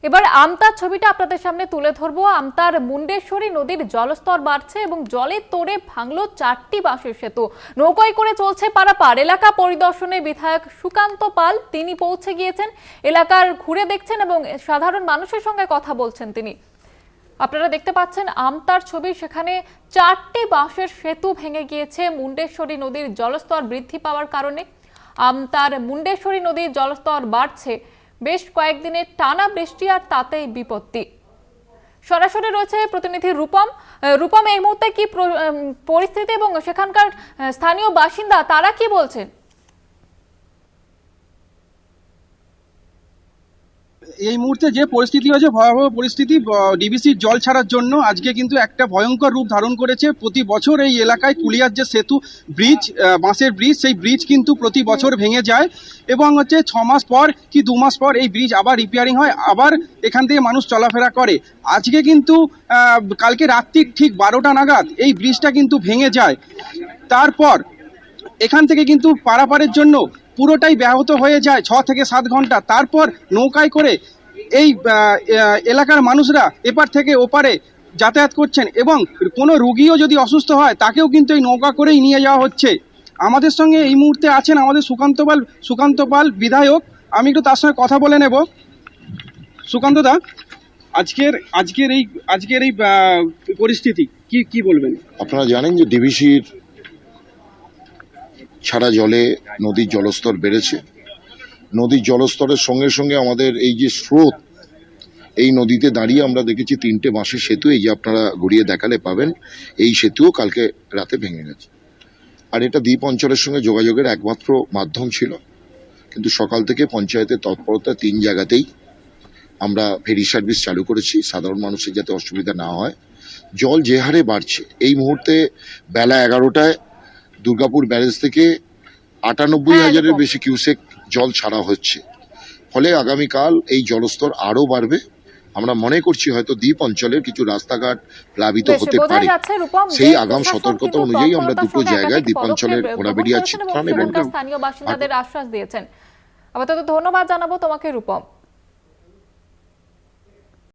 এবার আমতার ছবিটা আপনাদের সামনে তুলে ধরবো। আমতার মুন্ডেশ্বরী নদীর জলস্তর বাড়ছে এবং জলের তোড়ে ভাঙলো 4টি বাঁশের সেতু। নৌকায় করে চলছে পারাপার। এলাকা পরিদর্শনে বিধায়ক সুকান্ত পাল তিনি পৌঁছে গিয়েছেন, এলাকার ঘুরে দেখছেন এবং সাধারণ মানুষের সঙ্গে কথা বলছেন তিনি। আপনারা দেখতে পাচ্ছেন আমতার ছবি, সেখানে 4টি বাঁশের সেতু ভেঙে গিয়েছে মুন্ডেশ্বরী নদীর জলস্তর বৃদ্ধি পাওয়ার কারণে। আমতার মুন্ডেশ্বরী নদীর জলস্তর বাড়ছে, বেশ কয়েকদিনের টানা বৃষ্টি আর তাতেই বিপত্তি। সরাসরি রয়েছে প্রতিনিধি রূপম। রূপম, এই মুহূর্তে কি পরিস্থিতি এবং সেখানকার স্থানীয় বাসিন্দা তারা কি বলছেন? এই মুহূর্তে যে পরিস্থিতি হয়েছে, ভয়াবহ পরিস্থিতি। ডিবিসির জল ছাড়ার জন্য আজকে কিন্তু একটা ভয়ঙ্কর রূপ ধারণ করেছে। প্রতি বছর এই এলাকায় কুলিয়ার যে সেতু ব্রিজ, বাঁশের ব্রিজ, সেই ব্রিজ কিন্তু প্রতি বছর ভেঙে যায় এবং হচ্ছে 6 মাস পর কি 2 মাস পর এই ব্রিজ আবার রিপেয়ারিং হয়, আবার এখান থেকে মানুষ চলাফেরা করে। আজকে কিন্তু কালকে রাত্রির ঠিক 12টা নাগাদ এই ব্রিজটা কিন্তু ভেঙে যায়। তারপর এখান থেকে কিন্তু পারাপারের জন্য পুরোটাই ব্যাহত হয়ে যায় 6 থেকে 7 ঘন্টা। তারপর নৌকায় করে এই এলাকার মানুষরা এপার থেকে ওপারে যাতায়াত করছেন এবং কোনো রুগীও যদি অসুস্থ হয় তাকেও কিন্তু এই নৌকা করেই নিয়ে যাওয়া হচ্ছে। আমাদের সঙ্গে এই মুহূর্তে আছেন আমাদের সুকান্ত পাল বিধায়ক। আমি একটু তার সঙ্গে কথা বলে নেব। সুকান্ত দা, আজকের এই পরিস্থিতি কি বলবেন? আপনারা জানেন যে ডিবিসির ছাড়া জলে নদীর জলস্তর বেড়েছে। নদীর জলস্তরের সঙ্গে সঙ্গে আমাদের এই যে স্রোত, এই নদীতে দাঁড়িয়ে আমরা দেখেছি 3টে বাঁশের সেতু, এই যে আপনারা ঘুরিয়ে দেখালে পাবেন, এই সেতুও কালকে রাতে ভেঙে গেছে। আর এটা দ্বীপ অঞ্চলের সঙ্গে যোগাযোগের একমাত্র মাধ্যম ছিল, কিন্তু সকাল থেকে পঞ্চায়েতের তৎপরতা 3 জায়গাতেই আমরা ফেরি সার্ভিস চালু করেছি, সাধারণ মানুষের যাতে অসুবিধা না হয়। জল যে হারে বাড়ছে, এই মুহূর্তে বেলা 11টায় দুর্গাপুর ব্যারেজ থেকে 98,000-এর বেশি কিউসেক জল ছাড়া হচ্ছে। ফলে আগামীকাল এই জলস্তর আরো বাড়বে। আমরা মনে করছি হয়তো দ্বীপ অঞ্চলের কিছু রাস্তাঘাট প্লাবিত হতে পারে। সেই আগাম সতর্কতা অনুযায়ী আমরা দুটো জায়গায় দ্বীপ অঞ্চলের ঘোড়াবেড়িয়া, চিত্রান এবং স্থানীয় বাসিন্দাদের আশ্বাস দিয়েছেন। আপাতত ধন্যবাদ জানাবো তোমাকে রূপম।